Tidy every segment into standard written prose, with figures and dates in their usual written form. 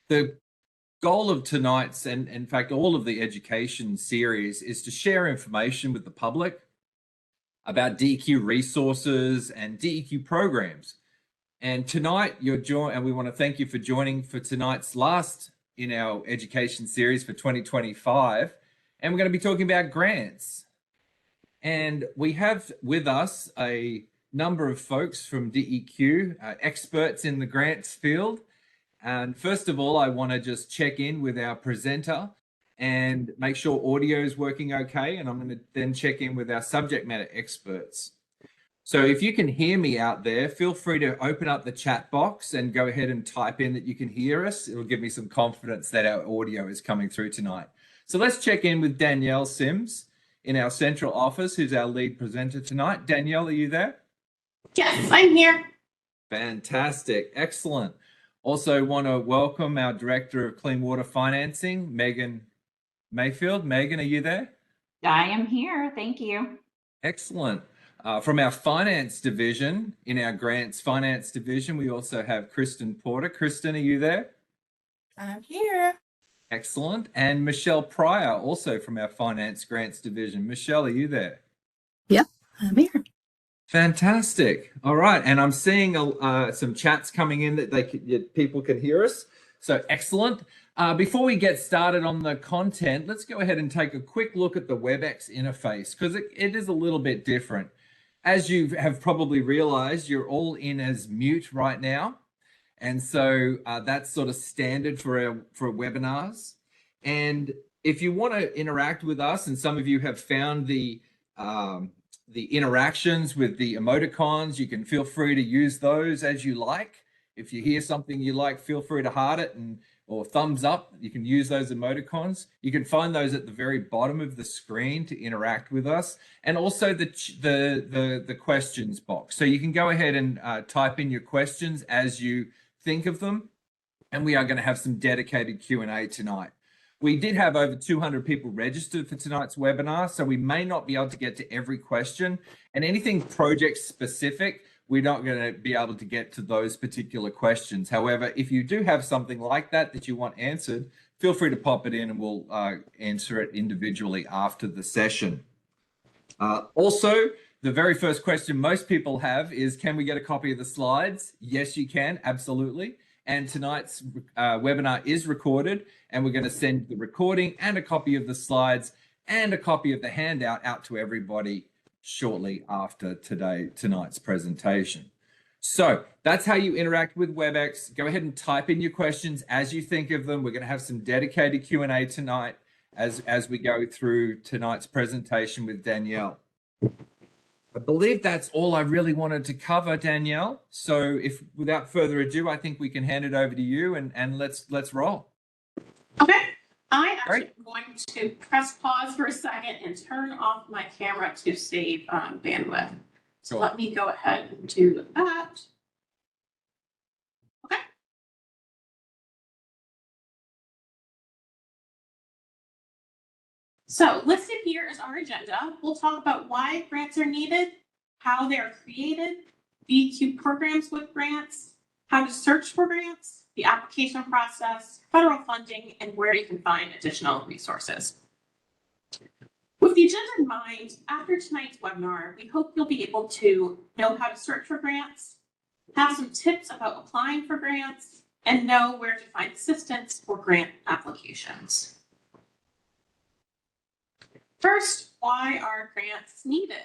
The goal of tonight's, and in fact, all of the education series, is to share information with the public about DEQ resources and DEQ programs. And tonight and we want to thank you for joining for tonight's last in our education series for 2025. And we're going to be talking about grants. And we have with us a number of folks from DEQ, experts in the grants field. And first of all, I want to just check in with our presenter and make sure audio is working okay. And I'm going to then check in with our subject matter experts. So if you can hear me out there, feel free to open up the chat box and go ahead and type in that you can hear us. It'll give me some confidence that our audio is coming through tonight. So let's check in with Danielle Sims in our central office, who's our lead presenter tonight. Danielle, are you there? Yes, I'm here. Fantastic. Excellent. Also want to welcome our Director of Clean Water Financing, Megan Mayfield. Megan, are you there? I am here. Thank you. Excellent. From our finance division, in our grants finance division, we also have Kristen Porter. Kristen, are you there? I'm here. Excellent. And Michelle Pryor, also from our finance grants division. Michelle, are you there? Yep, I'm here. Fantastic. All right. And I'm seeing some chats coming in that people can hear us. So excellent. Before we get started on the content, let's go ahead and take a quick look at the WebEx interface, because it is a little bit different. As you have probably realized, you're all in as mute right now. And so that's sort of standard for webinars. And if you want to interact with us, and some of you have found the interactions with the emoticons, you can feel free to use those as you like. If you hear something you like, feel free to heart it or thumbs up. You can use those emoticons. You can find those at the very bottom of the screen to interact with us, and also the questions box. So you can go ahead and type in your questions as you think of them, and we are going to have some dedicated Q&A tonight. We did have over 200 people registered for tonight's webinar, so we may not be able to get to every question, and anything project specific, we're not going to be able to get to those particular questions. However, if you do have something like that you want answered, feel free to pop it in and we'll answer it individually after the session. Also, the very first question most people have is, can we get a copy of the slides? Yes, you can, absolutely. And tonight's webinar is recorded, and we're going to send the recording and a copy of the slides and a copy of the handout out to everybody shortly after tonight's presentation. So that's how you interact with WebEx. Go ahead and type in your questions as you think of them. We're going to have some dedicated Q&A tonight as we go through tonight's presentation with Danielle. I believe that's all I really wanted to cover, Danielle. So without further ado, I think we can hand it over to you and let's roll. Okay. I actually am going to press pause for a second and turn off my camera to save bandwidth. So let me go ahead and do that. Okay. So listed here is our agenda. We'll talk about why grants are needed, how they are created, DEQ programs with grants, how to search for grants, the application process, federal funding, and where you can find additional resources. With the agenda in mind, after tonight's webinar, we hope you'll be able to know how to search for grants, have some tips about applying for grants, and know where to find assistance for grant applications. First, why are grants needed?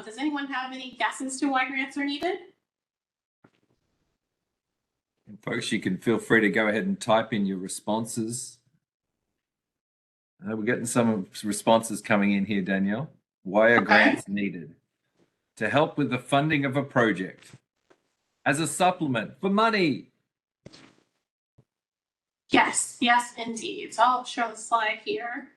Does anyone have any guesses to why grants are needed? And folks, you can feel free to go ahead and type in your responses. We're getting some responses coming in here, Danielle. Why are grants needed? To help with the funding of a project. As a supplement for money. Yes, indeed. So I'll show the slide here.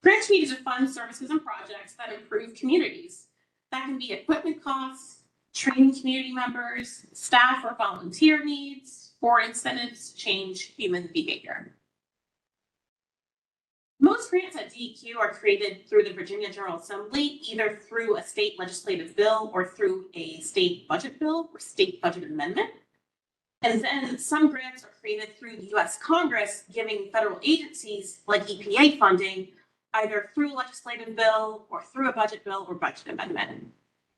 Grants are needed to fund services and projects that improve communities. That can be equipment costs, training community members, staff or volunteer needs, or incentives to change human behavior. Most grants at DEQ are created through the Virginia General Assembly, either through a state legislative bill or through a state budget bill or state budget amendment. And then some grants are created through the US Congress, giving federal agencies like EPA funding either through a legislative bill or through a budget bill or budget amendment.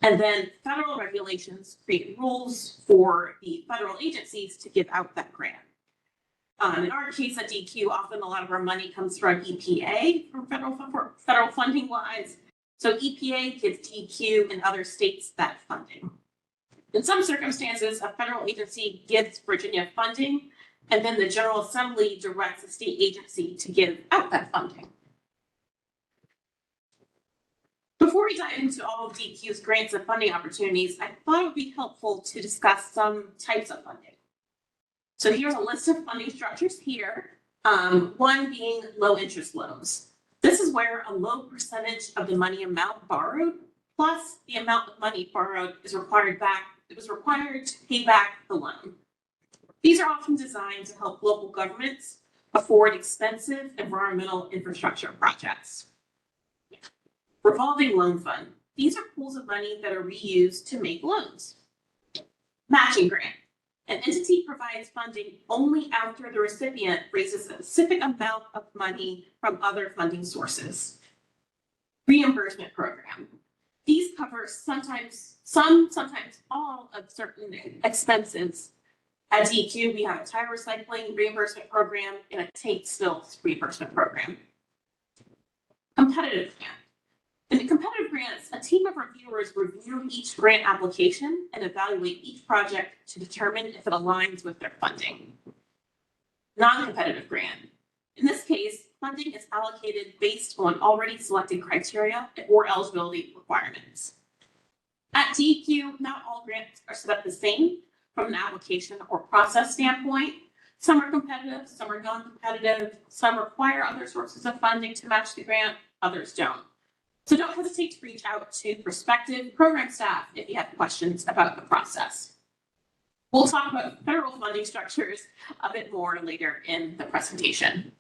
And then federal regulations create rules for the federal agencies to give out that grant. In our case at DQ, often a lot of our money comes from EPA for federal funding wise. So EPA gives DQ and other states that funding. In some circumstances, a federal agency gives Virginia funding, and then the General Assembly directs the state agency to give out that funding. Before we dive into all of DQ's grants and funding opportunities, I thought it would be helpful to discuss some types of funding. So here's a list of funding structures here, one being low interest loans. This is where a low percentage of the money amount borrowed plus the amount of money borrowed is required to pay back the loan. These are often designed to help local governments afford expensive environmental infrastructure projects. Revolving loan fund. These are pools of money that are reused to make loans. Matching grant. An entity provides funding only after the recipient raises a specific amount of money from other funding sources. Reimbursement program. These cover sometimes all of certain expenses. At DQ, we have a tire recycling reimbursement program and a taint spills reimbursement program. Competitive grant. In the competitive grants, a team of reviewers review each grant application and evaluate each project to determine if it aligns with their funding. Non-competitive grant. In this case, funding is allocated based on already selected criteria or eligibility requirements. At DEQ, not all grants are set up the same from an application or process standpoint. Some are competitive, some are non-competitive, some require other sources of funding to match the grant, others don't. So don't hesitate to reach out to prospective program staff if you have questions about the process. We'll talk about federal funding structures a bit more later in the presentation.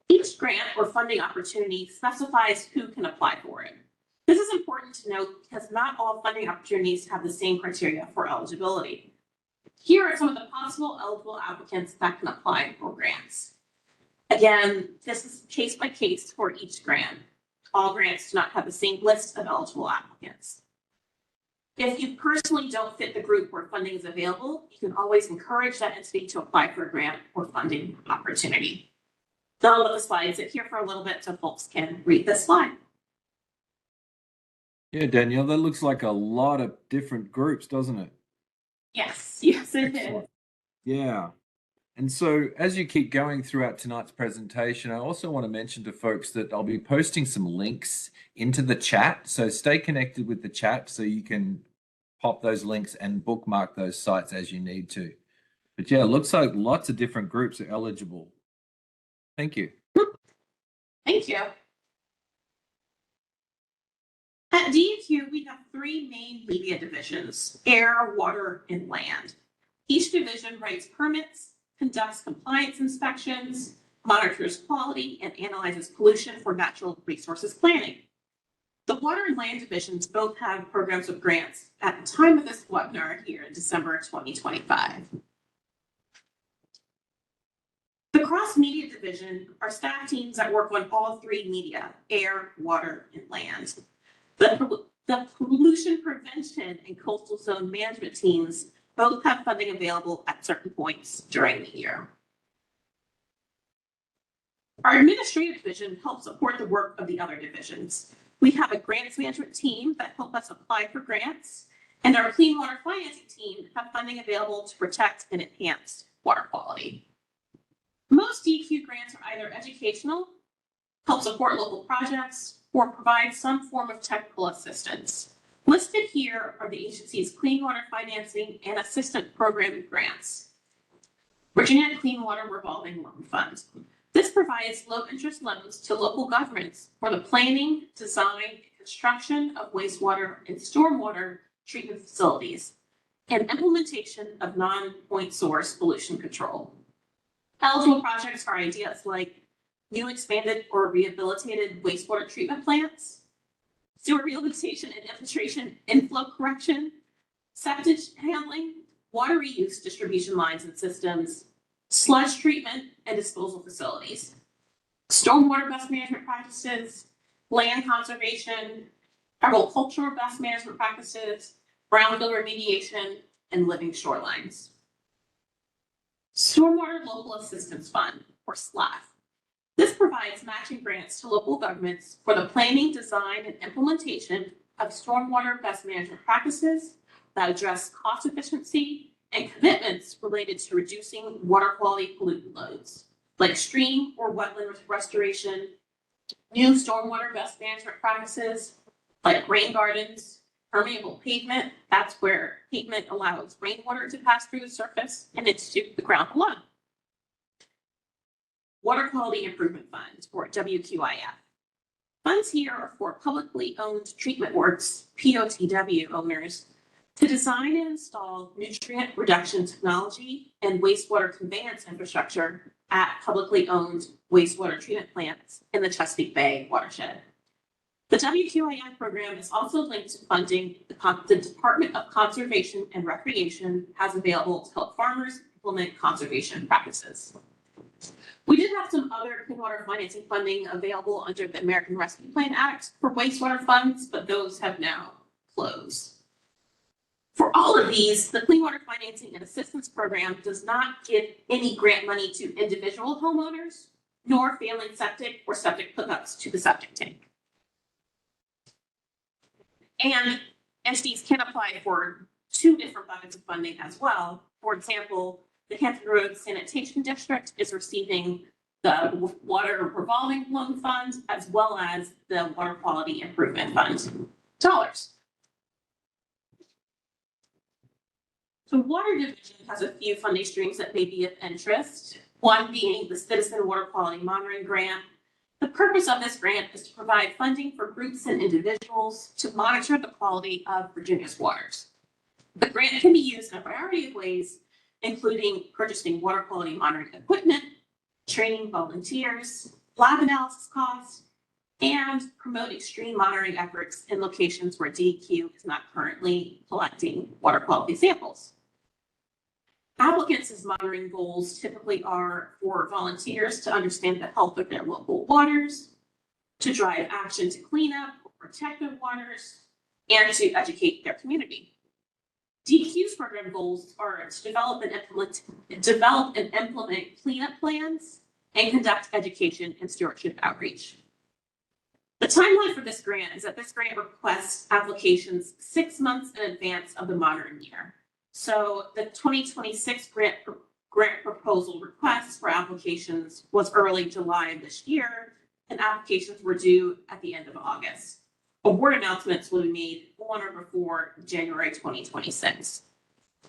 Each grant or funding opportunity specifies who can apply for it. This is important to note because not all funding opportunities have the same criteria for eligibility. Here are some of the possible eligible applicants that can apply for grants. Again, this is case by case for each grant. All grants do not have the same list of eligible applicants. If you personally don't fit the group where funding is available, you can always encourage that entity to apply for a grant or funding opportunity. Now I'll let the slides sit here for a little bit so folks can read this slide. Yeah, Danielle, that looks like a lot of different groups, doesn't it? Yes, yes, it is. Excellent. Yeah. And so as you keep going throughout tonight's presentation, I also want to mention to folks that I'll be posting some links into the chat. So stay connected with the chat so you can pop those links and bookmark those sites as you need to. But yeah, it looks like lots of different groups are eligible. Thank you. Thank you. At DEQ, we have three main media divisions: air, water, and land. Each division writes permits, conducts compliance inspections, monitors quality, and analyzes pollution for natural resources planning. The water and land divisions both have programs with grants at the time of this webinar here in December 2025. The cross-media division are staff teams that work on all three media: air, water, and land. The pollution prevention and coastal zone management teams both have funding available at certain points during the year. Our administrative division helps support the work of the other divisions. We have a grants management team that help us apply for grants, and our clean water financing team have funding available to protect and enhance water quality. Most DEQ grants are either educational, help support local projects, or provide some form of technical assistance. Listed here are the agency's clean water financing and assistant program grants. Virginia Clean Water Revolving Loan Fund. This provides low interest loans to local governments for the planning, design, and construction of wastewater and stormwater treatment facilities and implementation of non-point source pollution control. Eligible projects are ideas like new expanded or rehabilitated wastewater treatment plants, sewer rehabilitation and infiltration inflow correction, septic handling, water reuse distribution lines and systems, sludge treatment and disposal facilities, stormwater best management practices, land conservation, agricultural best management practices, brownfield remediation, and living shorelines. Stormwater Local Assistance Fund, or SLAF. This provides matching grants to local governments for the planning, design, and implementation of stormwater best management practices that address cost efficiency and commitments related to reducing water quality pollutant loads, like stream or wetland restoration, new stormwater best management practices, like rain gardens, permeable pavement. That's where pavement allows rainwater to pass through the surface and into the ground below. Water Quality Improvement Fund, or WQIF. Funds here are for publicly owned treatment works, POTW owners, to design and install nutrient reduction technology and wastewater conveyance infrastructure at publicly owned wastewater treatment plants in the Chesapeake Bay watershed. The WQIF program is also linked to funding the Department of Conservation and Recreation has available to help farmers implement conservation practices. We did have some other clean water financing funding available under the American Rescue Plan Act for wastewater funds, but those have now closed. For all of these, the Clean Water Financing and Assistance Program does not give any grant money to individual homeowners, nor failing septic or septic hookups to the septic tank. And entities can apply for 2 different buckets of funding as well. For example, the Hampton Roads Sanitation District is receiving the Water Revolving Loan Fund as well as the Water Quality Improvement Fund dollars. The Water Division has a few funding streams that may be of interest, one being the Citizen Water Quality Monitoring Grant. The purpose of this grant is to provide funding for groups and individuals to monitor the quality of Virginia's waters. The grant can be used in a variety of ways, including purchasing water quality monitoring equipment, training volunteers, lab analysis costs, and promoting stream monitoring efforts in locations where DEQ is not currently collecting water quality samples. Applicants' monitoring goals typically are for volunteers to understand the health of their local waters, to drive action to clean up or protect their waters, and to educate their community. DEQ's program goals are to develop and implement cleanup plans and conduct education and stewardship outreach. The timeline for this grant is that this grant requests applications 6 months in advance of the monitoring year. So the 2026 grant proposal request for applications was early July of this year, and applications were due at the end of August. Award announcements will be made on or before January 2026.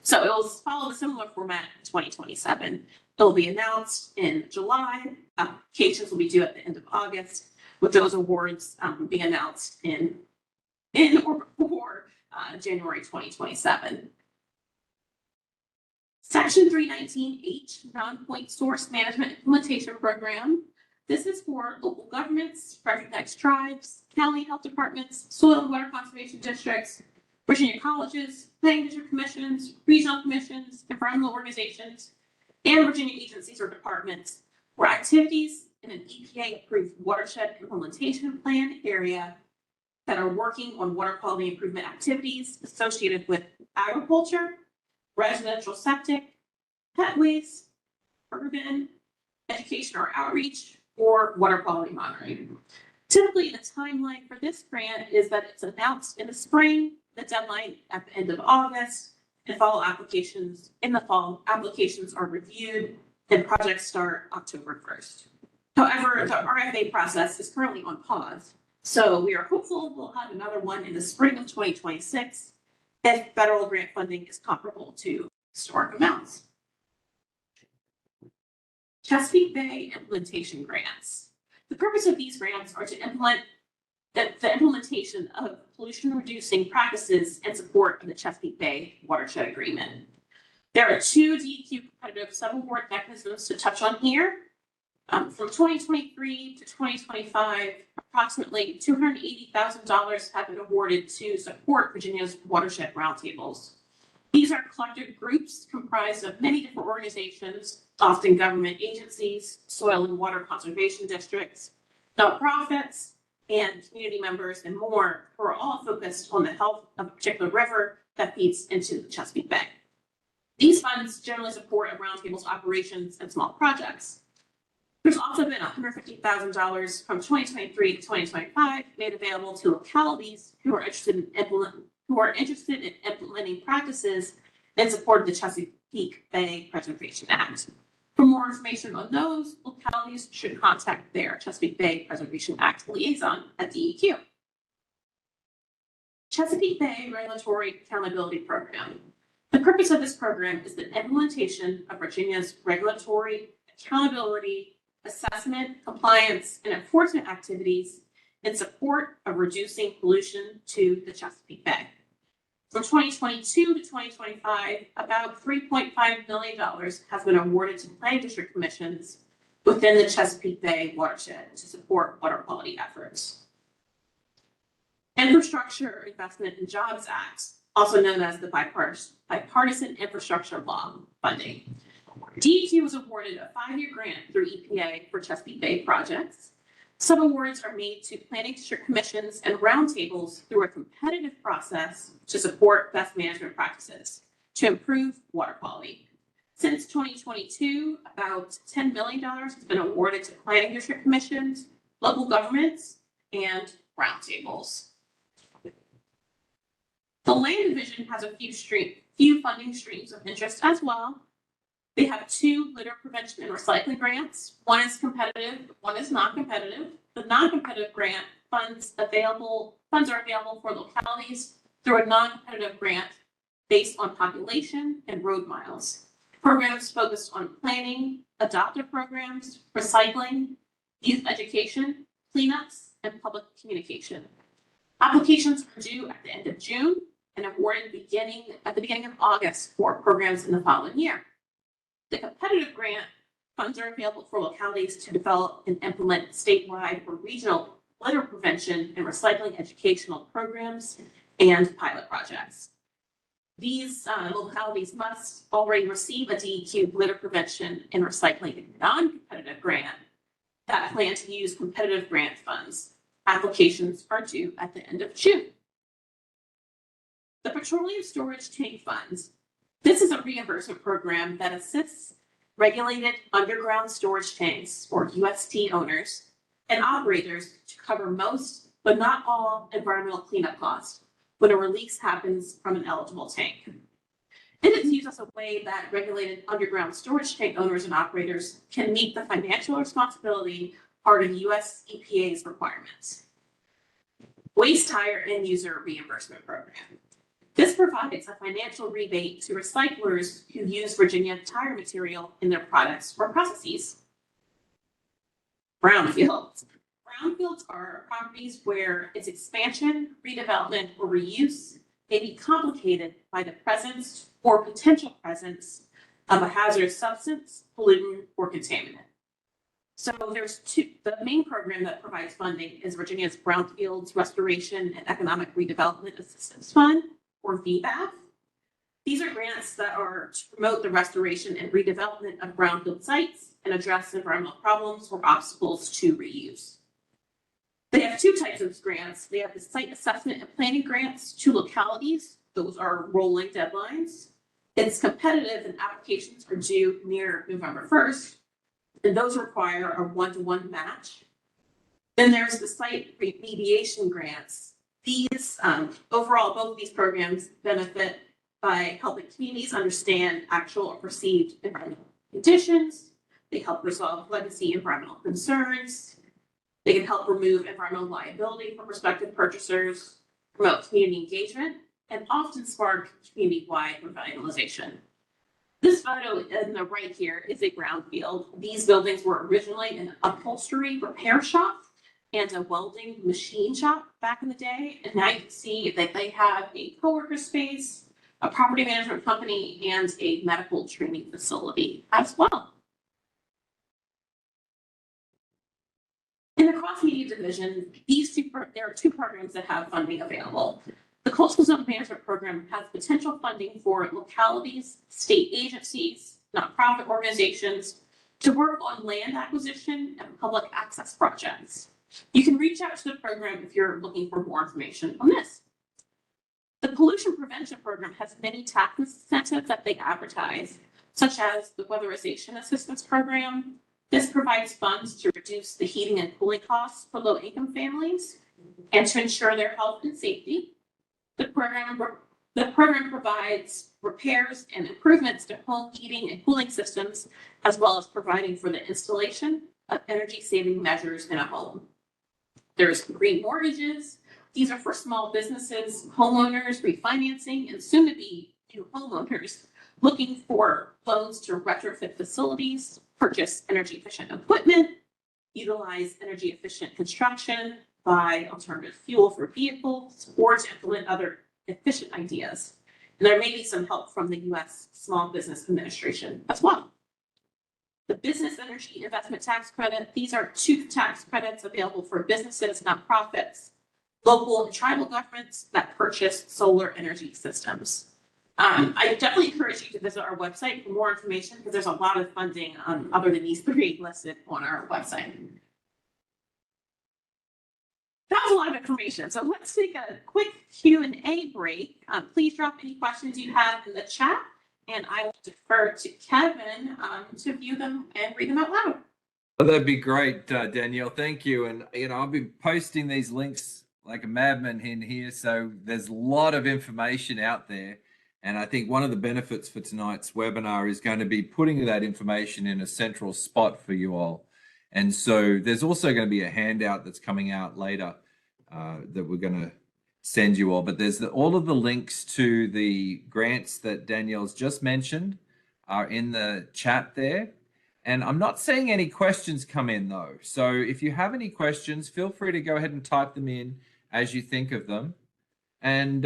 So it will follow a similar format in 2027. It will be announced in July. Applications will be due at the end of August, with those awards being announced in or before January 2027. Section 319H, Non-Point Source Management Implementation Program. This is for local governments, recognized tribes, county health departments, soil and water conservation districts, Virginia colleges, planning district commissions, regional commissions, environmental organizations, and Virginia agencies or departments where activities in an EPA-approved watershed implementation plan area that are working on water quality improvement activities associated with agriculture, residential septic, pet waste, urban, education or outreach, or water quality monitoring. Typically, the timeline for this grant is that it's announced in the spring, the deadline at the end of August, and fall applications in the fall. Applications are reviewed and projects start October 1st. However, the RFA process is currently on pause, so we are hopeful we'll have another one in the spring of 2026 if federal grant funding is comparable to historic amounts. Chesapeake Bay implementation grants. The purpose of these grants are to implement the implementation of pollution reducing practices and support of the Chesapeake Bay watershed agreement. There are 2 DEQ competitive subaward mechanisms to touch on here. From 2023 to 2025, approximately $280,000 have been awarded to support Virginia's watershed roundtables. These are collective groups comprised of many different organizations, often government agencies, soil and water conservation districts, nonprofits, and community members and more, who are all focused on the health of a particular river that feeds into the Chesapeake Bay. These funds generally support a roundtable's operations and small projects. There's also been $150,000 from 2023 to 2025 made available to localities who are interested in implementing practices in support of the Chesapeake Bay Preservation Act. For more information on those, localities should contact their Chesapeake Bay Preservation Act liaison at DEQ. Chesapeake Bay Regulatory Accountability Program. The purpose of this program is the implementation of Virginia's regulatory accountability, assessment, compliance, and enforcement activities in support of reducing pollution to the Chesapeake Bay. From 2022 to 2025, about $3.5 million has been awarded to planning district commissions within the Chesapeake Bay watershed to support water quality efforts. Infrastructure Investment and Jobs Act, also known as the Bipartisan Infrastructure Law funding. DEQ was awarded a 5-year grant through EPA for Chesapeake Bay projects. Some awards are made to planning district commissions and roundtables through a competitive process to support best management practices to improve water quality. Since 2022, about $10 million has been awarded to planning district commissions, local governments, and roundtables. The Land Division has a few funding streams of interest as well. They have 2 litter prevention and recycling grants. One is competitive, one is non-competitive. The non-competitive grant funds are available for localities through a non-competitive grant based on population and road miles. Programs focused on planning, adoptive programs, recycling, youth education, cleanups, and public communication. Applications are due at the end of June and awarded at the beginning of August for programs in the following year. The competitive grant funds are available for localities to develop and implement statewide or regional litter prevention and recycling educational programs and pilot projects. These localities must already receive a DEQ litter prevention and recycling non-competitive grant that plan to use competitive grant funds. Applications are due at the end of June. The Petroleum Storage Tank Funds. This is a reimbursement program that assists regulated underground storage tanks, or UST owners, and operators to cover most, but not all, environmental cleanup costs when a release happens from an eligible tank. It is used as a way that regulated underground storage tank owners and operators can meet the financial responsibility part of US EPA's requirements. Waste Tire End User Reimbursement Program. This provides a financial rebate to recyclers who use Virginia tire material in their products or processes. Brownfields. Brownfields are properties where its expansion, redevelopment, or reuse may be complicated by the presence or potential presence of a hazardous substance, pollutant, or contaminant. So there's the main program that provides funding is Virginia's Brownfields Restoration and Economic Redevelopment Assistance Fund, or VBAF. These are grants that are to promote the restoration and redevelopment of brownfield sites and address environmental problems or obstacles to reuse. They have 2 types of grants. They have the site assessment and planning grants to localities. Those are rolling deadlines. It's competitive and applications are due near November 1st, and those require a 1-to-1 match. Then there's the site remediation grants. These, overall, both of these programs benefit by helping communities understand actual or perceived environmental conditions. They help resolve legacy environmental concerns. They can help remove environmental liability for prospective purchasers, promote community engagement, and often spark community-wide revitalization. This photo in the right here is a brownfield. These buildings were originally an upholstery repair shop and a welding machine shop back in the day. And now you can see that they have a co-worker space, a property management company, and a medical training facility as well. In the cross-media division, there are 2 programs that have funding available. The Coastal Zone Management Program has potential funding for localities, state agencies, nonprofit organizations to work on land acquisition and public access projects. You can reach out to the program if you're looking for more information on this. The Pollution Prevention Program has many tax incentives that they advertise, such as the Weatherization Assistance Program. This provides funds to reduce the heating and cooling costs for low-income families and to ensure their health and safety. The program provides repairs and improvements to home heating and cooling systems, as well as providing for the installation of energy-saving measures in a home. There's green mortgages. These are for small businesses, homeowners refinancing, and soon-to-be new homeowners looking for loans to retrofit facilities, purchase energy-efficient equipment, utilize energy-efficient construction, buy alternative fuel for vehicles, or to implement other efficient ideas. And there may be some help from the U.S. Small Business Administration as well. The Business Energy Investment Tax Credit, these are two tax credits available for businesses, nonprofits, local and tribal governments that purchase solar energy systems. I definitely encourage you to visit our website for more information because there's a lot of funding other than these three listed on our website. That was a lot of information. So let's take a quick Q&A break. Please drop any questions you have in the chat, and I will defer to Kevin to view them and read them out loud. Oh, that'd be great, Danielle. Thank you. And, I'll be posting these links like a madman in here. So there's a lot of information out there. And I think one of the benefits for tonight's webinar is going to be putting that information in a central spot for you all. And so there's also going to be a handout that's coming out later that we're going to send you all. But there's all of the links to the grants that Danielle's just mentioned are in the chat there. And I'm not seeing any questions come in though. So if you have any questions, feel free to go ahead and type them in as you think of them. And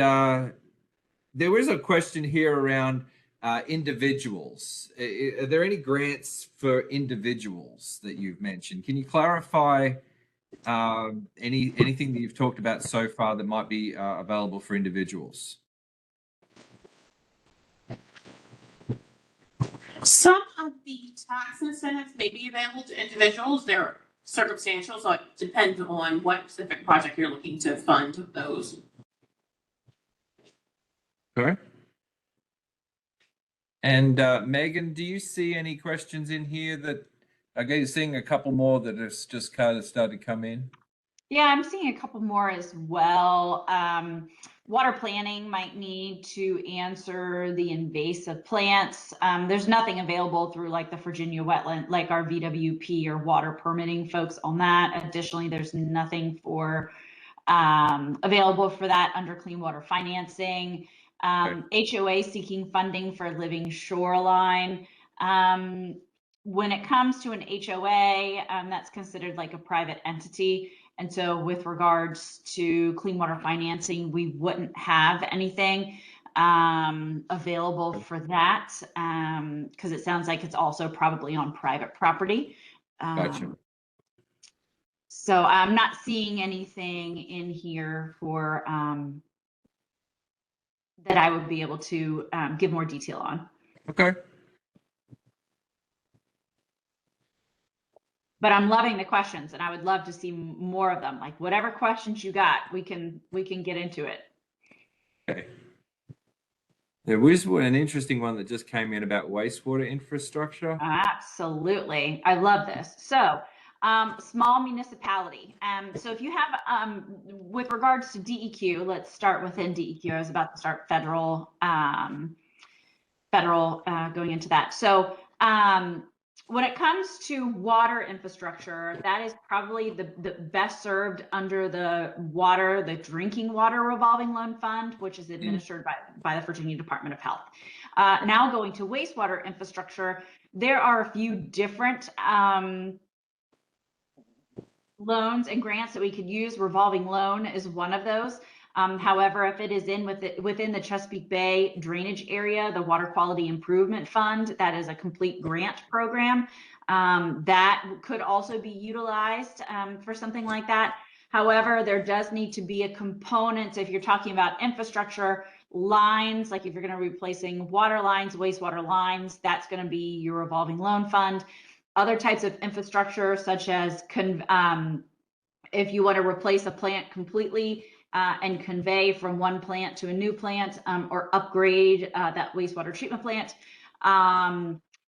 there was a question here around individuals. Are there any grants for individuals that you've mentioned? Can you clarify anything that you've talked about so far that might be available for individuals? Some of the tax incentives may be available to individuals. They're circumstantial, so it depends on what specific project you're looking to fund those. Okay. And Megan, do you see any questions in here that I'm seeing a couple more that have just kind of started to come in? Yeah, I'm seeing a couple more as well. Water planning might need to answer the invasive plants. There's nothing available through like the Virginia wetland, like our VWP or water permitting folks on that. Additionally, there's nothing for available for that under clean water financing. HOA seeking funding for living shoreline. When it comes to an HOA, that's considered like a private entity. And so with regards to clean water financing, we wouldn't have anything available for that because it sounds like it's also probably on private property. Gotcha. So I'm not seeing anything in here for that I would be able to give more detail on. Okay. But I'm loving the questions, and I would love to see more of them. Like whatever questions you got, we can get into it. Okay. There was an interesting one that just came in about wastewater infrastructure. Absolutely, I love this. So, small municipality. So if you have, with regards to DEQ, let's start within DEQ. I was about to start federal, going into that. So. When it comes to water infrastructure, that is probably the best served under the drinking water revolving loan fund, which is administered by the Virginia Department of Health. Now going to wastewater infrastructure, there are a few different loans and grants that we could use. Revolving loan is one of those. However, if it is within the Chesapeake Bay drainage area, the Water Quality Improvement Fund, that is a complete grant program that could also be utilized for something like that. However, there does need to be a component. If you're talking about infrastructure lines, like if you're going to be replacing water lines, wastewater lines, that's going to be your revolving loan fund. Other types of infrastructure, such as if you want to replace a plant completely and convey from one plant to a new plant, or upgrade that wastewater treatment plant,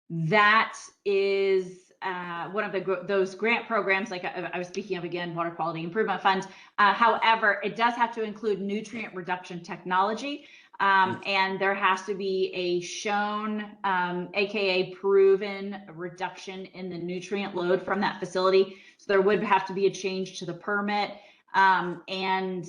that is one of those grant programs, like I was speaking of, again, Water Quality Improvement Fund. However, it does have to include nutrient reduction technology, and there has to be a shown, AKA proven reduction in the nutrient load from that facility. So there would have to be a change to the permit, and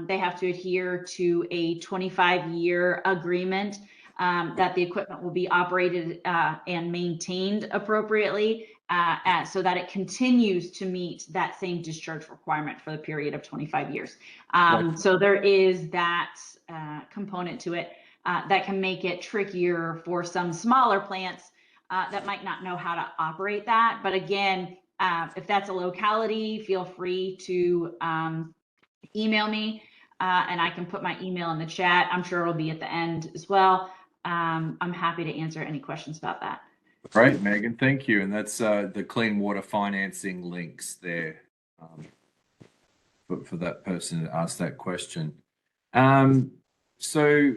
they have to adhere to a 25-year agreement that the equipment will be operated and maintained appropriately, so that it continues to meet that same discharge requirement for the period of 25 years. So there is that component to it that can make it trickier for some smaller plants that might not know how to operate that. But again, if that's a locality, feel free to email me, and I can put my email in the chat. I'm sure it'll be at the end as well. I'm happy to answer any questions about that. Great, Megan, thank you. And that's the clean water financing links there for that person that asked that question. So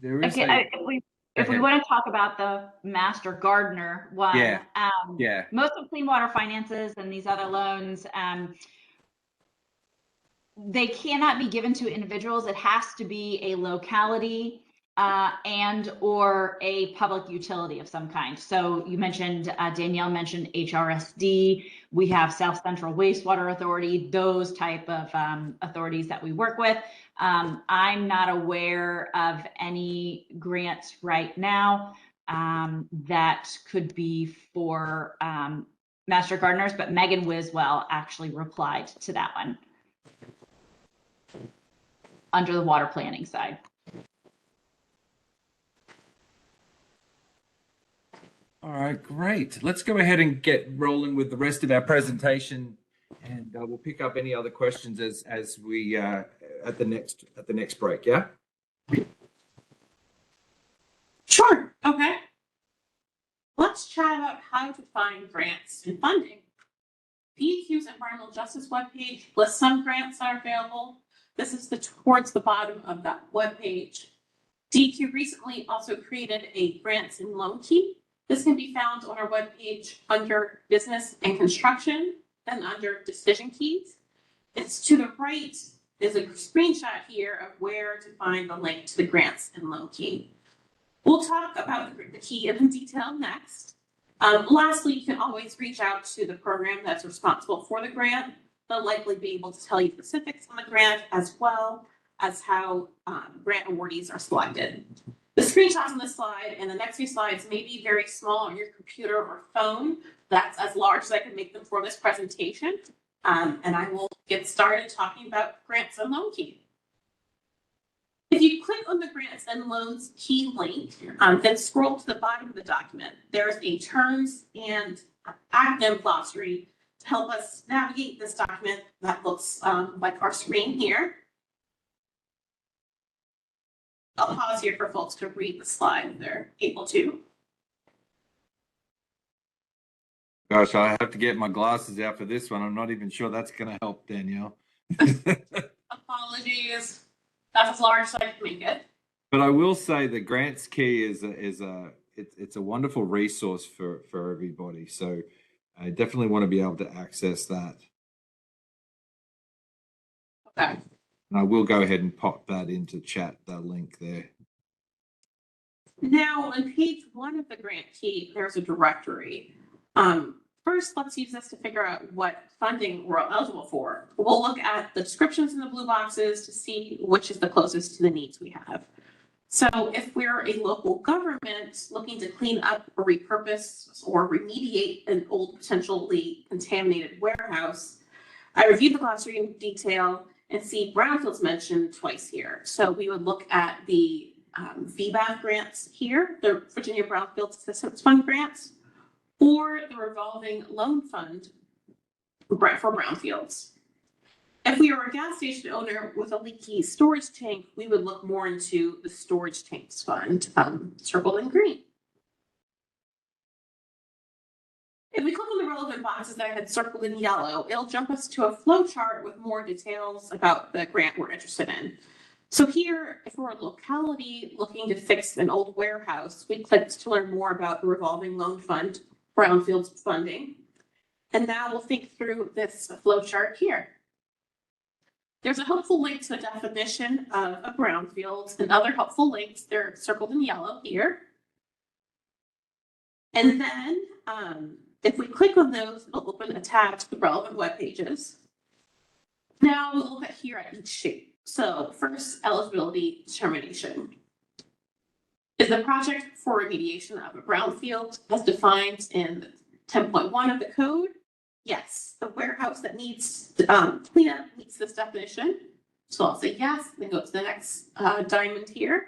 there is if we want to talk about the Master Gardener one, most of Clean Water Finances and these other loans, they cannot be given to individuals. It has to be a locality and or a public utility of some kind. So you mentioned, Danielle mentioned HRSD. We have South Central Wastewater Authority, those type of authorities that we work with. I'm not aware of any grants right now that could be for Master Gardeners, but Megan Wiswell actually replied to that one under the water planning side. All right, great. Let's go ahead and get rolling with the rest of our presentation, and we'll pick up any other questions as we at the next break. Yeah. Sure. Okay. Let's chat about how to find grants and funding. DEQ's Environmental Justice webpage lists some grants that are available. This is towards the bottom of that webpage. DEQ recently also created a grants and loan key. This can be found on our webpage under Business and Construction, then under Decision Keys. It's to the right. There's a screenshot here of where to find the link to the grants and loan key. We'll talk about the key in detail next. Lastly, you can always reach out to the program that's responsible for the grant. They'll likely be able to tell you specifics on the grant as well as how grant awardees are selected. The screenshots on this slide and the next few slides may be very small on your computer or phone. That's as large as I can make them for this presentation. And I will get started talking about grants and loan key. If you click on the grants and loans key link, then scroll to the bottom of the document. There's a terms and acronym glossary to help us navigate this document that looks like our screen here. I'll pause here for folks to read the slide if they're able to. Gosh, I have to get my glasses out for this one. I'm not even sure that's going to help, Danielle. Apologies. That's as large as I can make it. But I will say the grants key is a wonderful resource for everybody. So I definitely want to be able to access that. Okay. And I will go ahead and pop that into chat, the link there. Now on page 1 of the grant key, there's a directory. First, let's use this to figure out what funding we're eligible for. We'll look at the descriptions in the blue boxes to see which is the closest to the needs we have. So if we're a local government looking to clean up or repurpose or remediate an old potentially contaminated warehouse, I reviewed the glossary in detail and see brownfields mentioned twice here. So we would look at the VBAF grants here, the Virginia Brownfield Assistance Fund grants, or the revolving loan fund for brownfields. If we were a gas station owner with a leaky storage tank, we would look more into the storage tanks fund, circled in green. If we click on the relevant boxes that I had circled in yellow, it'll jump us to a flow chart with more details about the grant we're interested in. So here, if we're a locality looking to fix an old warehouse, we clicked to learn more about the revolving loan fund, brownfields funding. And now we'll think through this flow chart here. There's a helpful link to the definition of a brownfield and other helpful links. They're circled in yellow here. And then if we click on those, it'll open a tab to the relevant web pages. Now we'll look at here at each shape. So first, eligibility determination. Is the project for remediation of a brownfield as defined in 10.1 of the code? Yes, the warehouse that needs cleanup meets this definition. So I'll say yes, then go to the next diamond here.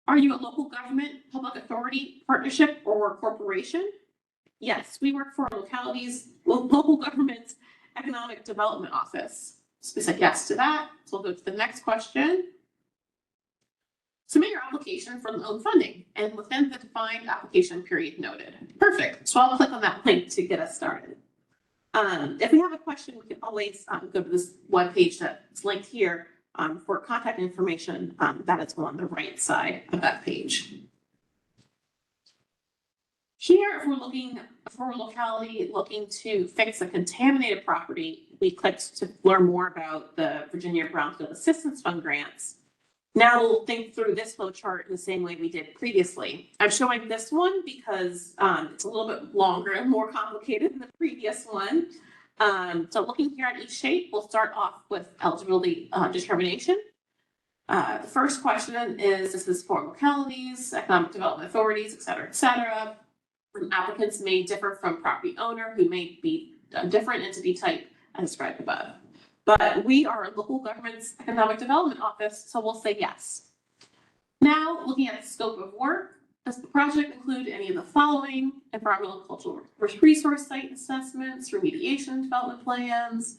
Are you a local government, public authority, partnership, or corporation? Yes, we work for localities, local government's economic development office. So we said yes to that. So we'll go to the next question. Submit your application for loan funding and within the defined application period noted. Perfect. So I'll click on that link to get us started. If we have a question, we can always go to this web page that's linked here for contact information that is on the right side of that page. Here, if we're a locality looking to fix a contaminated property, we clicked to learn more about the Virginia Brownfield Assistance Fund grants. Now we'll think through this flow chart in the same way we did previously. I'm showing this one because it's a little bit longer and more complicated than the previous one. So looking here at each shape, we'll start off with eligibility determination. The first question is, this is for localities, economic development authorities, et cetera, et cetera. Applicants may differ from property owner who may be a different entity type as described above. But we are a local government's economic development office, so we'll say yes. Now, looking at the scope of work, does the project include any of the following: environmental and cultural resource site assessments, remediation development plans,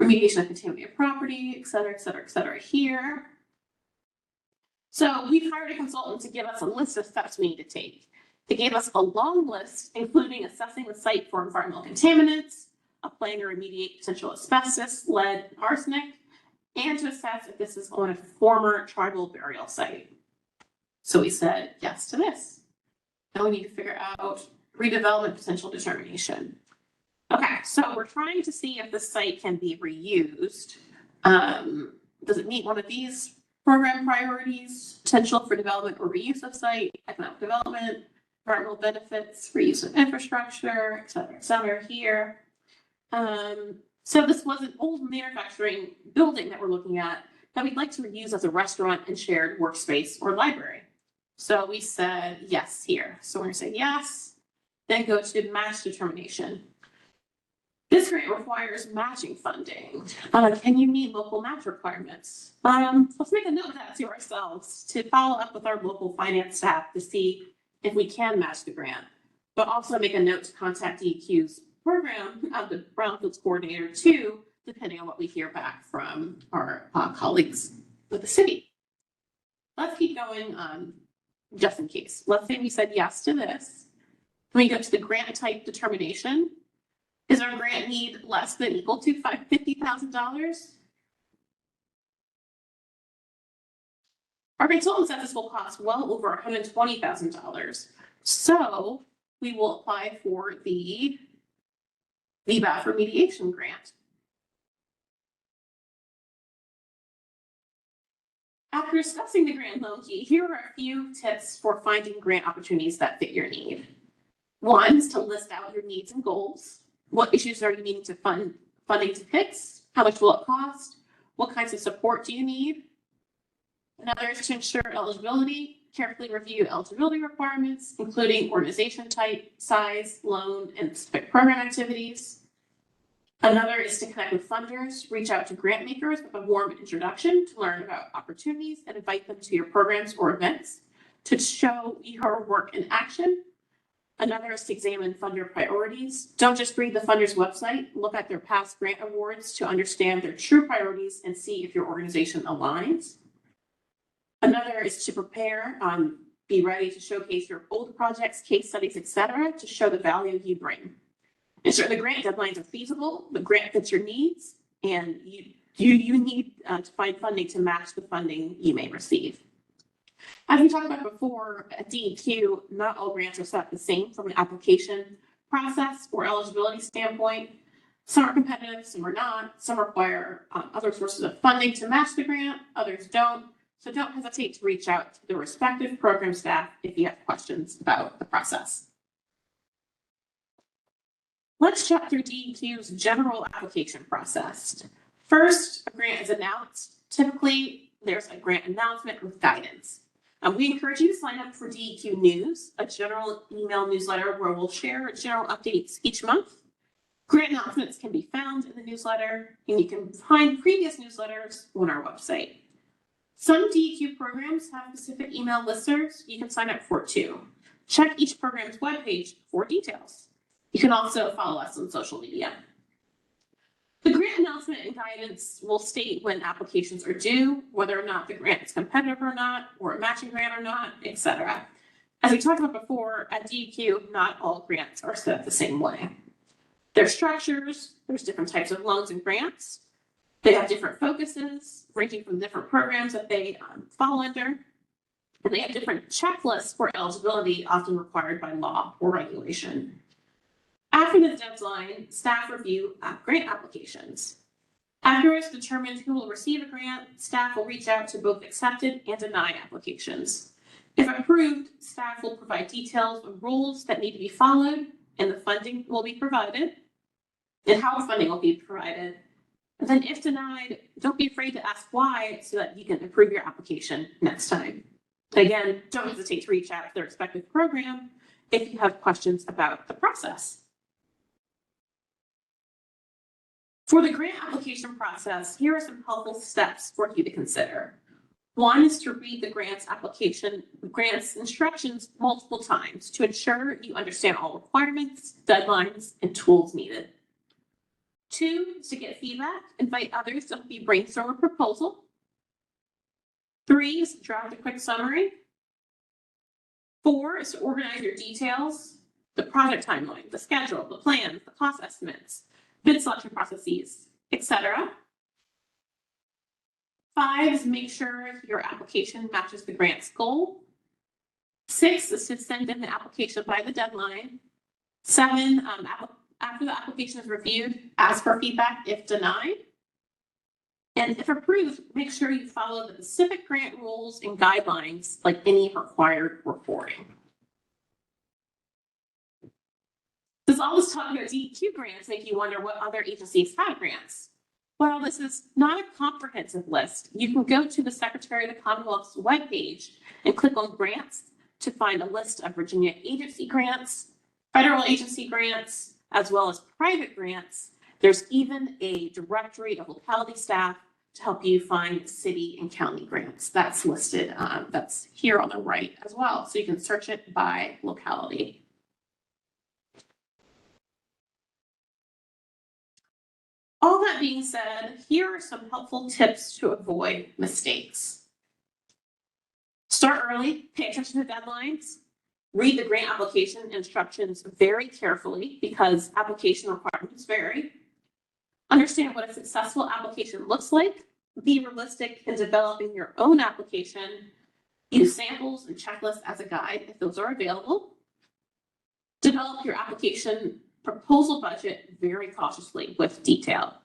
remediation of contaminated property, et cetera, et cetera, et cetera here. So we've hired a consultant to give us a list of steps we need to take. They gave us a long list, including assessing the site for environmental contaminants, a plan to remediate potential asbestos, lead, arsenic, and to assess if this is on a former tribal burial site. So we said yes to this. Now we need to figure out redevelopment potential determination. Okay, so we're trying to see if the site can be reused. Does it meet one of these program priorities? Potential for development or reuse of site, economic development, environmental benefits, reuse of infrastructure, et cetera here. So this was an old manufacturing building that we're looking at that we'd like to reuse as a restaurant and shared workspace or library. So we said yes here. So we're gonna say yes, then go to match determination. This grant requires matching funding. Can you meet local match requirements? Let's make a note of that to ourselves to follow up with our local finance staff to see if we can match the grant, but also make a note to contact DEQ's program of the Brownfields coordinator too, depending on what we hear back from our colleagues with the city. Let's keep going just in case. Let's say we said yes to this. When we go to the grant type determination, is our grant need less than equal to $50,000? Our consultant said this will cost well over $120,000. So we will apply for the VBAF remediation grant. After discussing the grant loan key, here are a few tips for finding grant opportunities that fit your need. One is to list out your needs and goals. What issues are you needing to funding to fix? How much will it cost? What kinds of support do you need? Another is to ensure eligibility. Carefully review eligibility requirements, including organization type, size, loan, and specific program activities. Another is to connect with funders, reach out to grant makers with a warm introduction to learn about opportunities and invite them to your programs or events to show your work in action. Another is to examine funder priorities. Don't just read the funder's website, look at their past grant awards to understand their true priorities and see if your organization aligns. Another is to prepare, be ready to showcase your old projects, case studies, etc., to show the value you bring. Ensure the grant deadlines are feasible, the grant fits your needs, and you need to find funding to match the funding you may receive. As we talked about before, at DEQ, not all grants are set the same from an application process or eligibility standpoint. Some are competitive, some are not. Some require other sources of funding to match the grant, others don't. So don't hesitate to reach out to the respective program staff if you have questions about the process. Let's chat through DEQ's general application process. First, a grant is announced. Typically, there's a grant announcement with guidance. We encourage you to sign up for DEQ News, a general email newsletter where we'll share general updates each month. Grant announcements can be found in the newsletter, and you can find previous newsletters on our website. Some DEQ programs have specific email listservs you can sign up for too. Check each program's webpage for details. You can also follow us on social media. The grant announcement and guidance will state when applications are due, whether or not the grant is competitive or not, or a matching grant or not, etc. As we talked about before, at DEQ, not all grants are set the same way. There's structures, there's different types of loans and grants. They have different focuses, ranging from different programs that they fall under. And they have different checklists for eligibility, often required by law or regulation. After the deadline, staff review grant applications. After it's determined who will receive a grant, staff will reach out to both accepted and denied applications. If approved, staff will provide details of rules that need to be followed, and the funding will be provided, and how funding will be provided. And then if denied, don't be afraid to ask why so that you can improve your application next time. Again, don't hesitate to reach out to their respective program if you have questions about the process. For the grant application process, here are some helpful steps for you to consider. One is to read the grant's instructions multiple times to ensure you understand all requirements, deadlines, and tools needed. Two is to get feedback, invite others to help you brainstorm a proposal. Three is to draft a quick summary. Four is to organize your details, the project timeline, the schedule, the plans, the cost estimates, bid selection processes, etc. Five is make sure your application matches the grant's goal. Six is to send in the application by the deadline. Seven, after the application is reviewed, ask for feedback if denied. And if approved, make sure you follow the specific grant rules and guidelines like any required reporting. Does all this talk about DEQ grants make you wonder what other agencies have grants? Well, this is not a comprehensive list. You can go to the Secretary of the Commonwealth's webpage and click on grants to find a list of Virginia agency grants, federal agency grants, as well as private grants. There's even a directory of locality staff to help you find city and county grants. That's listed, that's here on the right as well. So you can search it by locality. All that being said, here are some helpful tips to avoid mistakes. Start early, pay attention to deadlines, read the grant application instructions very carefully because application requirements vary. Understand what a successful application looks like, be realistic in developing your own application, use samples and checklists as a guide if those are available. Develop your application proposal budget very cautiously with detail.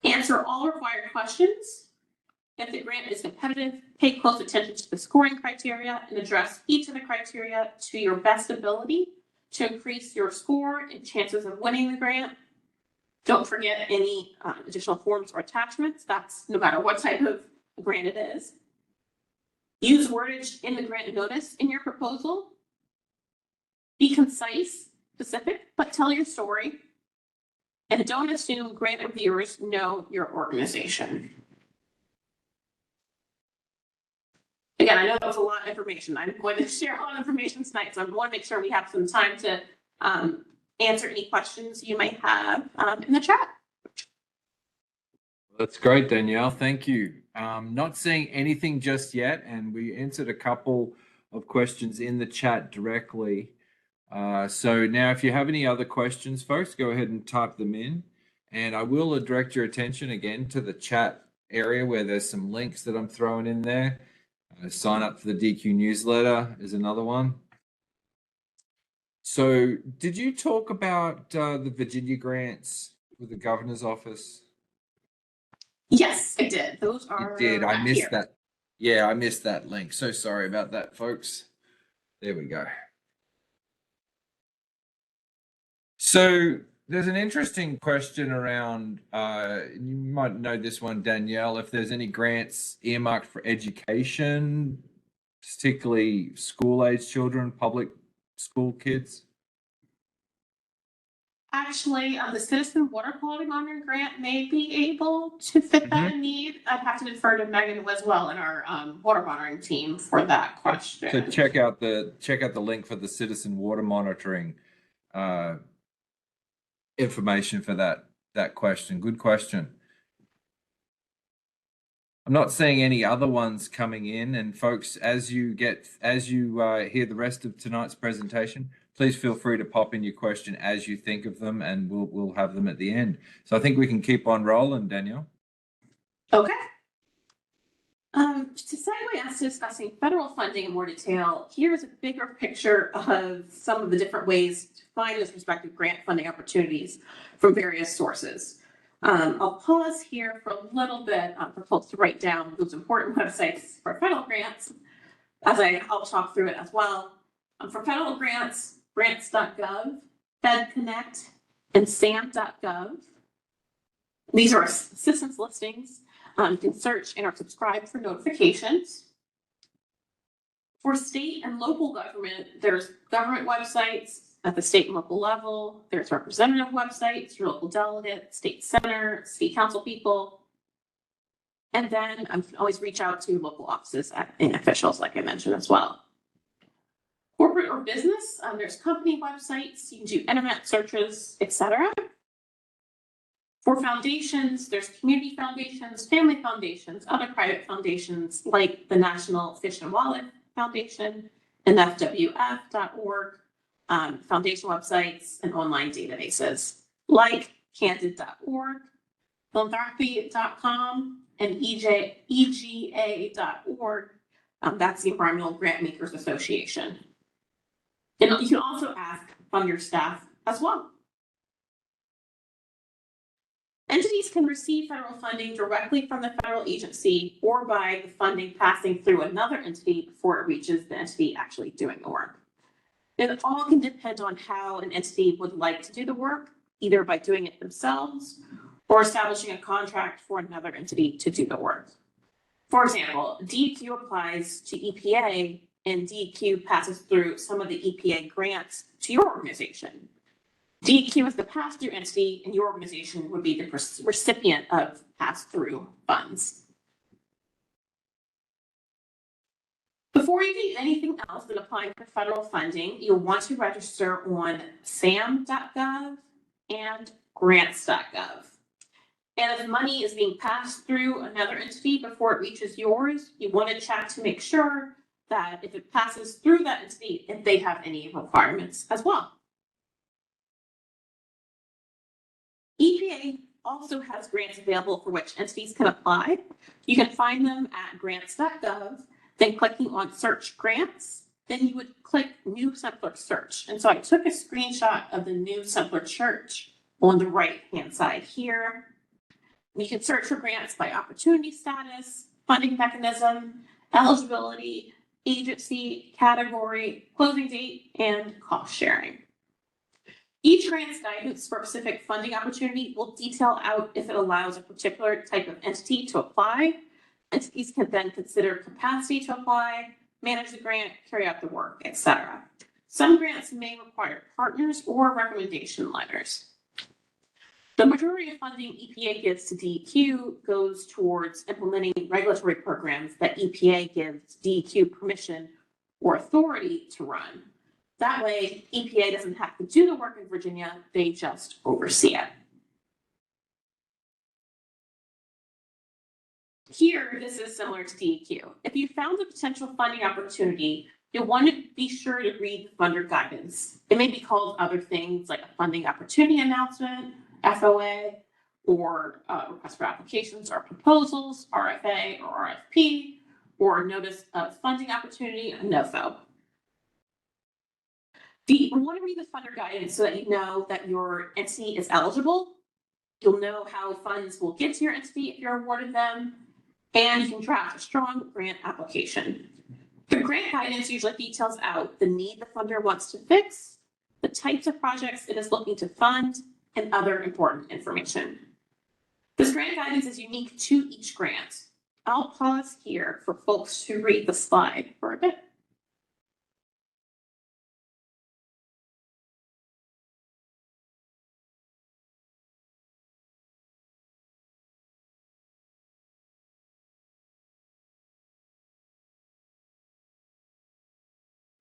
Answer all required questions. If the grant is competitive, pay close attention to the scoring criteria and address each of the criteria to your best ability to increase your score and chances of winning the grant. Don't forget any additional forms or attachments. That's no matter what type of grant it is. Use wordage in the grant notice in your proposal. Be concise, specific, but tell your story. And don't assume grant reviewers know your organization. Again, I know that was a lot of information. I'm going to share a lot of information tonight, so I want to make sure we have some time to answer any questions you might have in the chat. That's great, Danielle. Thank you. Not seeing anything just yet, and we answered a couple of questions in the chat directly. So now if you have any other questions, folks, go ahead and type them in. And I will direct your attention again to the chat area where there's some links that I'm throwing in there. Sign up for the DQ newsletter is another one. So did you talk about the Virginia grants with the governor's office? Yes, I did. Those are. You did. I back missed here. that. Yeah, I missed that link. So sorry about that, folks. There we go. So there's an interesting question around, you might know this one, Danielle, if there's any grants earmarked for education, particularly school-age children, public school kids. Actually, the Citizen Water Quality Monitoring Grant may be able to fit that need. I'd have to defer to Megan Wiswell and our water monitoring team for that question. So check out the link for the Citizen Water Monitoring information for that question. Good question. I'm not seeing any other ones coming in, and folks, as you hear the rest of tonight's presentation, please feel free to pop in your question as you think of them, and we'll have them at the end. So I think we can keep on rolling, Danielle. Okay. To segue us to discussing federal funding in more detail, here's a bigger picture of some of the different ways to find those respective grant funding opportunities from various sources. I'll pause here for a little bit for folks to write down those important websites for federal grants, as I'll talk through it as well. For federal grants, grants.gov, FedConnect, and SAM.gov. These are assistance listings. You can search and or subscribe for notifications. For state and local government, there's government websites at the state and local level. There's representative websites, your local delegate, state senator, state council people. And then you can always reach out to local offices and officials, like I mentioned as well. Corporate or business, there's company websites. You can do internet searches, etc. For foundations, there's community foundations, family foundations, other private foundations like the National Fish and Wildlife Foundation and FWF.org, foundation websites and online databases like candid.org, philanthropy.com, and EGA.org. That's the Environmental Grant Makers Association. And you can also ask from your staff as well. Entities can receive federal funding directly from the federal agency or by the funding passing through another entity before it reaches the entity actually doing the work. It all can depend on how an entity would like to do the work, either by doing it themselves or establishing a contract for another entity to do the work. For example, DEQ applies to EPA and DEQ passes through some of the EPA grants to your organization. DEQ is the pass-through entity, and your organization would be the recipient of pass-through funds. Before you do anything else than applying for federal funding, you'll want to register on SAM.gov and grants.gov. And if money is being passed through another entity before it reaches yours, you want to check to make sure that if it passes through that entity, if they have any requirements as well. EPA also has grants available for which entities can apply. You can find them at grants.gov, then clicking on search grants, then you would click new simpler search. And so I took a screenshot of the new simpler search on the right-hand side here. You can search for grants by opportunity status, funding mechanism, eligibility, agency, category, closing date, and cost sharing. Each grant's guidance for a specific funding opportunity will detail out if it allows a particular type of entity to apply. Entities can then consider capacity to apply, manage the grant, carry out the work, etc. Some grants may require partners or recommendation letters. The majority of funding EPA gives to DEQ goes towards implementing regulatory programs that EPA gives DEQ permission or authority to run. That way, EPA doesn't have to do the work in Virginia, they just oversee it. Here, this is similar to DEQ. If you found a potential funding opportunity, you'll want to be sure to read the funder guidance. It may be called other things like a funding opportunity announcement, FOA, or request for applications or proposals, RFA or RFP, or notice of funding opportunity, a NOFO. You want to read the funder guidance so that you know that your entity is eligible. You'll know how funds will get to your entity if you're awarded them, and you can draft a strong grant application. The grant guidance usually details out the need the funder wants to fix, the types of projects it is looking to fund, and other important information. This grant guidance is unique to each grant. I'll pause here for folks to read the slide for a bit.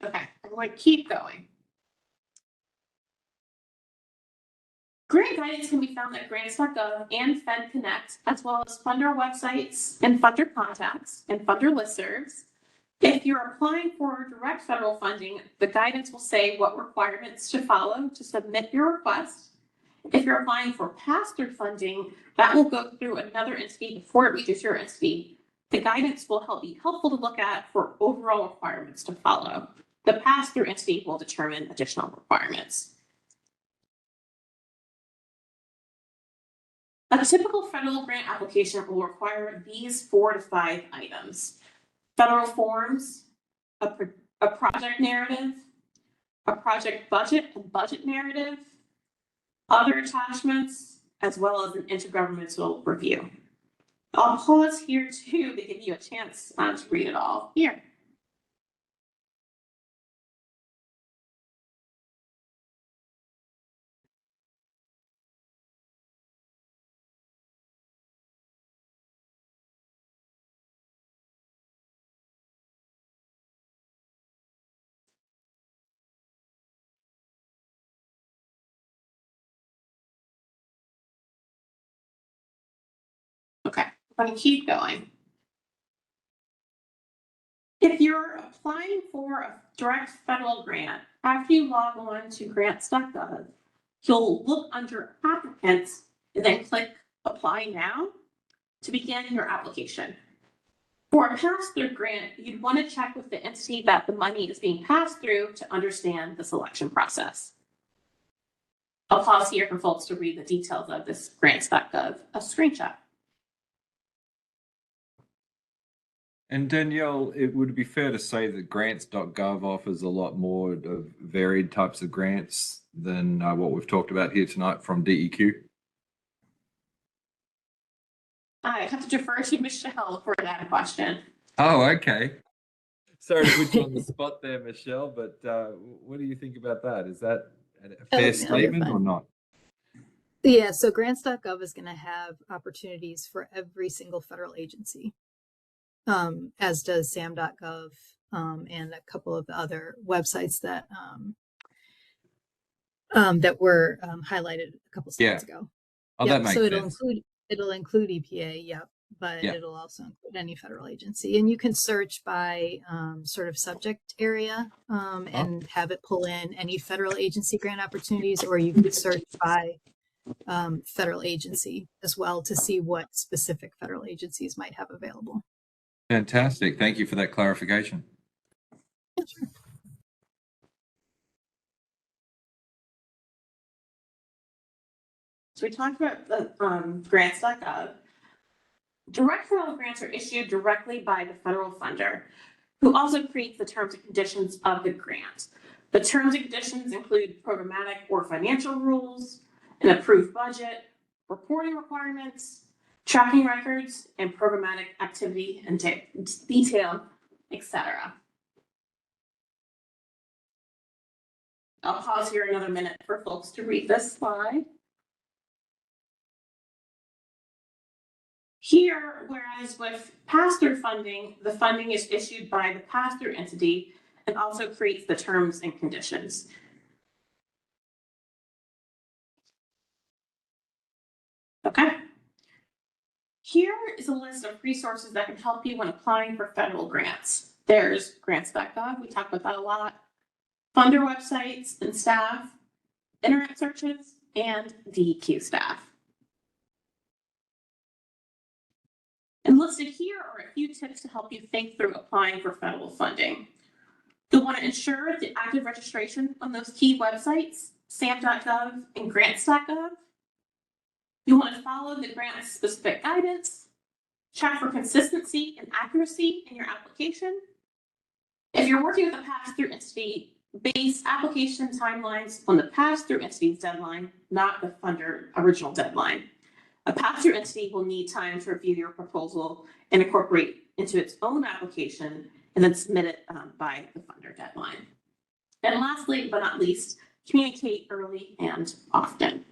Okay, I'm going to keep going. Grant guidance can be found at grants.gov and FedConnect, as well as funder websites and funder contacts and funder listservs. If you're applying for direct federal funding, the guidance will say what requirements to follow to submit your request. If you're applying for pass-through funding, that will go through another entity before it reaches your entity. The guidance will be helpful to look at for overall requirements to follow. The pass-through entity will determine additional requirements. A typical federal grant application will require these 4 to 5 items: federal forms, a project narrative, a project budget and budget narrative, other attachments, as well as an intergovernmental review. I'll pause here too to give you a chance to read it all here. Okay, I'm going to keep going. If you're applying for a direct federal grant, after you log on to grants.gov, you'll look under applicants and then click apply now to begin your application. For a pass-through grant, you'd want to check with the entity that the money is being passed through to understand the selection process. I'll pause here for folks to read the details of this grants.gov, a screenshot. And Danielle, it would be fair to say that grants.gov offers a lot more of varied types of grants than what we've talked about here tonight from DEQ. I have to defer to Michelle for that question. Oh, okay. Sorry to put you on the spot there, Michelle, but what do you think about that? Is that a fair statement or not? Yeah, so grants.gov is going to have opportunities for every single federal agency, as does sam.gov and a couple of other websites that that were highlighted a couple slides ago. Oh, that makes so sense. It'll include EPA, but it'll also include any federal agency. And you can search by sort of subject area and have it pull in any federal agency grant opportunities, or you can search by federal agency as well to see what specific federal agencies might have available. Fantastic. Thank you for that clarification. Yeah, sure. So we talked about the grants.gov. Direct federal grants are issued directly by the federal funder, who also creates the terms and conditions of the grant. The terms and conditions include programmatic or financial rules, an approved budget, reporting requirements, tracking records, and programmatic activity and detail, etc. I'll pause here another minute for folks to read this slide. Here, whereas with pass-through funding, the funding is issued by the pass-through entity and also creates the terms and conditions. Okay. Here is a list of resources that can help you when applying for federal grants. There's grants.gov, we talk about that a lot, funder websites and staff, internet searches, and DEQ staff. And listed here are a few tips to help you think through applying for federal funding. You'll want to ensure the active registration on those key websites, SAM.gov and grants.gov. You want to follow the grant's specific guidance, check for consistency and accuracy in your application. If you're working with a pass-through entity, base application timelines on the pass-through entity's deadline, not the funder original deadline. A pass-through entity will need time to review your proposal and incorporate into its own application and then submit it by the funder deadline. And lastly, but not least, communicate early and often.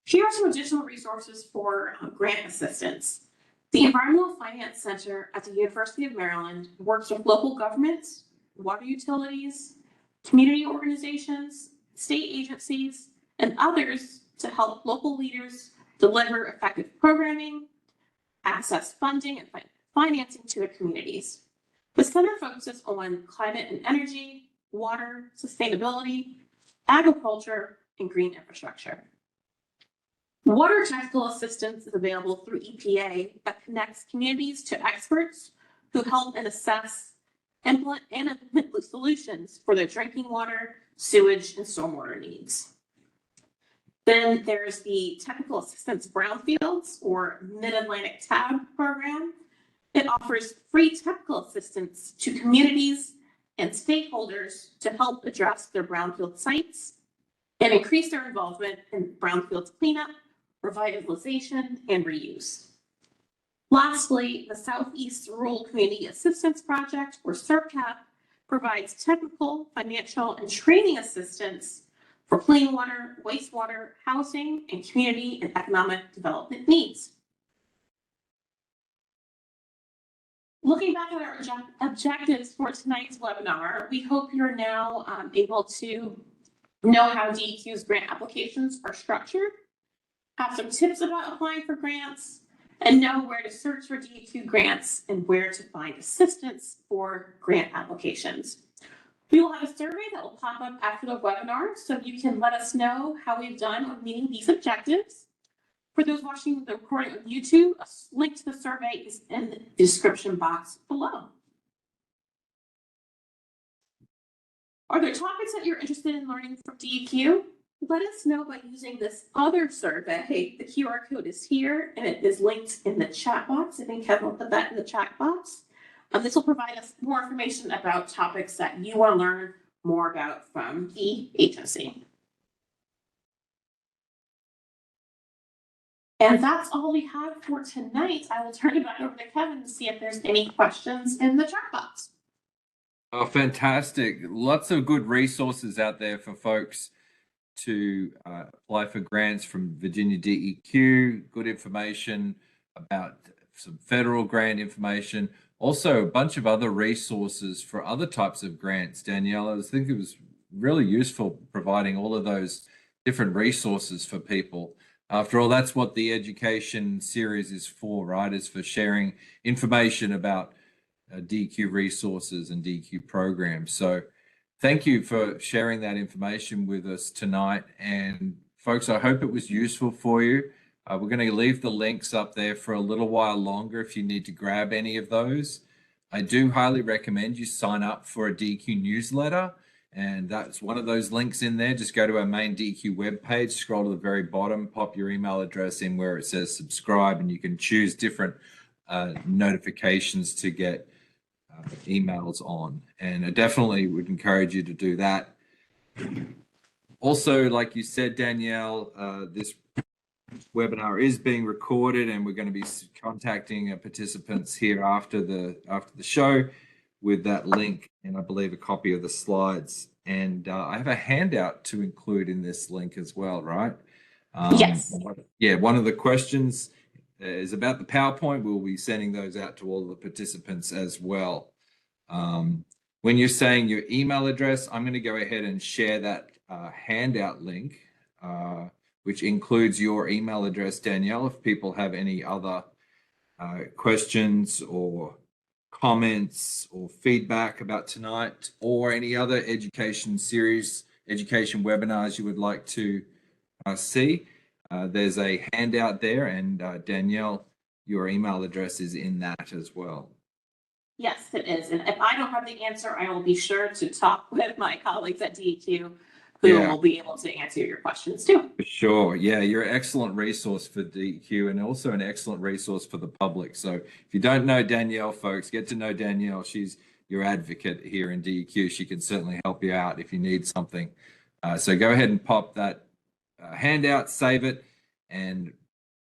Here are some additional resources for grant assistance. The Environmental Finance Center at the University of Maryland works with local governments, water utilities, community organizations, state agencies, and others to help local leaders deliver effective programming, access funding and financing to their communities. The center focuses on climate and energy, water, sustainability, agriculture, and green infrastructure. Water technical assistance is available through EPA that connects communities to experts who help and assess, implement solutions for their drinking water, sewage, and stormwater needs. Then there's the Technical Assistance Brownfields or Mid-Atlantic TAB program. It offers free technical assistance to communities and stakeholders to help address their brownfield sites and increase their involvement in brownfields cleanup, revitalization, and reuse. Lastly, the Southeast Rural Community Assistance Project, or SRCAP, provides technical, financial, and training assistance for clean water, wastewater, housing, and community and economic development needs. Looking back at our objectives for tonight's webinar, we hope you're now able to know how DEQ's grant applications are structured, have some tips about applying for grants, and know where to search for DEQ grants and where to find assistance for grant applications. We will have a survey that will pop up after the webinar, so you can let us know how we've done on meeting these objectives. For those watching the recording on YouTube, a link to the survey is in the description box below. Are there topics that you're interested in learning from DEQ? Let us know by using this other survey. The QR code is here and it is linked in the chat box. I think Kevin will put that in the chat box. This will provide us more information about topics that you want to learn more about from the agency. And that's all we have for tonight. I will turn it back over to Kevin to see if there's any questions in the chat box. Oh, fantastic. Lots of good resources out there for folks to apply for grants from Virginia DEQ, good information about some federal grant information, also a bunch of other resources for other types of grants. Danielle, I think it was really useful providing all of those different resources for people. After all, that's what the education series is for, right? Is for sharing information about DEQ resources and DEQ programs. So thank you for sharing that information with us tonight. And folks, I hope it was useful for you. We're going to leave the links up there for a little while longer if you need to grab any of those. I do highly recommend you sign up for a DEQ newsletter. And that's one of those links in there. Just go to our main DEQ webpage, scroll to the very bottom, pop your email address in where it says subscribe, and you can choose different notifications to get emails on. And I definitely would encourage you to do that. Also, like you said, Danielle, this webinar is being recorded, and we're going to be contacting participants here after the show with that link, and I believe a copy of the slides. And I have a handout to include in this link as well, right? Yes. Yeah, one of the questions is about the PowerPoint. We'll be sending those out to all the participants as well. When you're saying your email address, I'm going to go ahead and share that handout link, which includes your email address, Danielle, if people have any other questions or comments or feedback about tonight or any other education series, education webinars you would like to see. There's a handout there, and Danielle, your email address is in that as well. Yes, it is. And if I don't have the answer, I will be sure to talk with my colleagues at DEQ who will be able to answer your questions too. For sure. Yeah, you're an excellent resource for DEQ and also an excellent resource for the public. So if you don't know Danielle, folks, get to know Danielle. She's your advocate here in DEQ. She can certainly help you out if you need something. So go ahead and pop that handout, save it, and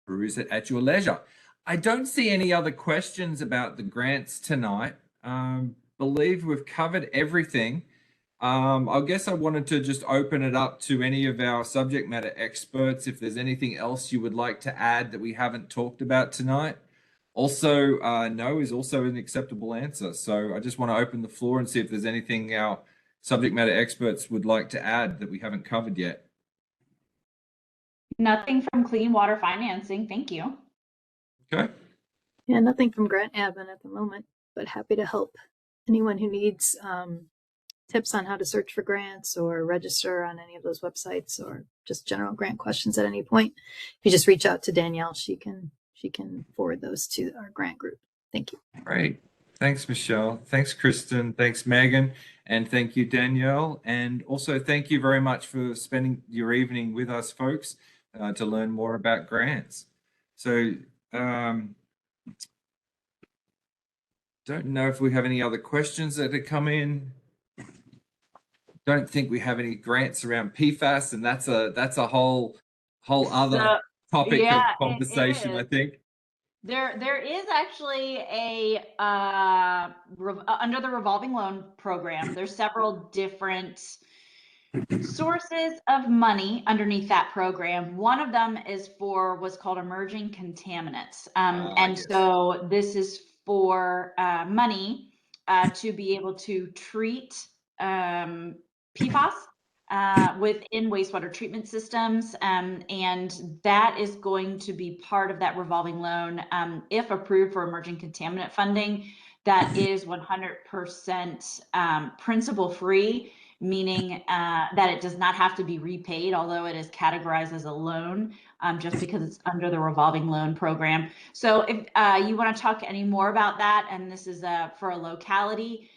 peruse it at your leisure. I don't see any other questions about the grants tonight. Believe we've covered everything. I guess I wanted to just open it up to any of our subject matter experts if there's anything else you would like to add that we haven't talked about tonight. Also, no is also an acceptable answer. So I just want to open the floor and see if there's anything our subject matter experts would like to add that we haven't covered yet. Nothing from clean water financing. Thank you. Okay. Yeah, nothing from grant admin at the moment, but happy to help anyone who needs tips on how to search for grants or register on any of those websites or just general grant questions at any point. If you just reach out to Danielle, she can forward those to our grant group. Thank you. Great. Thanks, Michelle. Thanks, Kristen. Thanks, Megan. And thank you, Danielle. And also thank you very much for spending your evening with us, folks, to learn more about grants. So don't know if we have any other questions that have come in. Don't think we have any grants around PFAS, and that's a whole other topic of conversation, I think. There is actually a under the revolving loan program, there's several different sources of money underneath that program. One of them is for what's called emerging contaminants. Yes. So this is for money to be able to treat PFAS within wastewater treatment systems. And that is going to be part of that revolving loan. If approved for emerging contaminant funding, that is 100% principal free, meaning that it does not have to be repaid, although it is categorized as a loan, just because it's under the revolving loan program. So if you want to talk any more about that, and this is for a locality,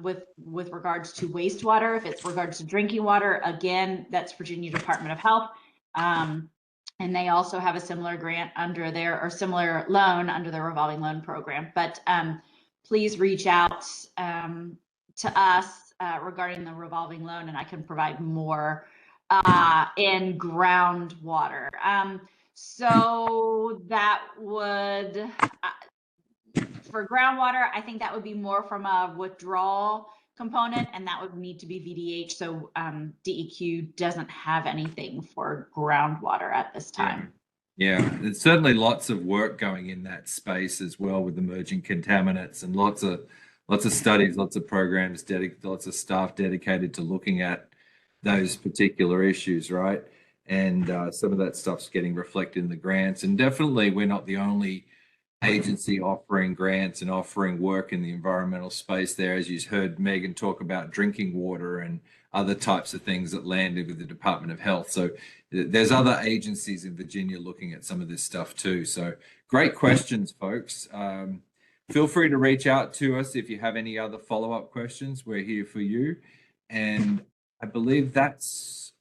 with regards to wastewater, if it's regards to drinking water, again, that's Virginia Department of Health. And they also have a similar grant under their, or similar loan under the revolving loan program. But please reach out to us regarding the revolving loan, and I can provide more in groundwater. So that would, for groundwater, I think that would be more from a withdrawal component, and that would need to be VDH. So DEQ doesn't have anything for groundwater at this time. Yeah, there's certainly lots of work going in that space as well with emerging contaminants, and lots of studies, lots of programs, lots of staff dedicated to looking at those particular issues, right? And some of that stuff's getting reflected in the grants. And definitely we're not the only agency offering grants and offering work in the environmental space there. As you heard Megan talk about drinking water and other types of things that landed with the Department of Health. So there's other agencies in Virginia looking at some of this stuff too. So great questions, folks. Feel free to reach out to us if you have any other follow-up questions. We're here for you. And I believe that's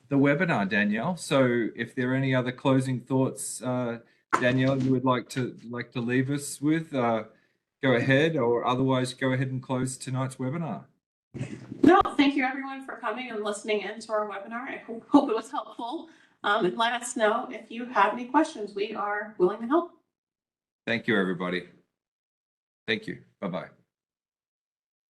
the webinar, Danielle. So if there are any other closing thoughts, Danielle, you would like to leave us with, go ahead, or otherwise go ahead and close tonight's webinar. No, thank you everyone for coming and listening in to our webinar. I hope it was helpful. And let us know if you have any questions. We are willing to help. Thank you, everybody. Thank you. Bye-bye.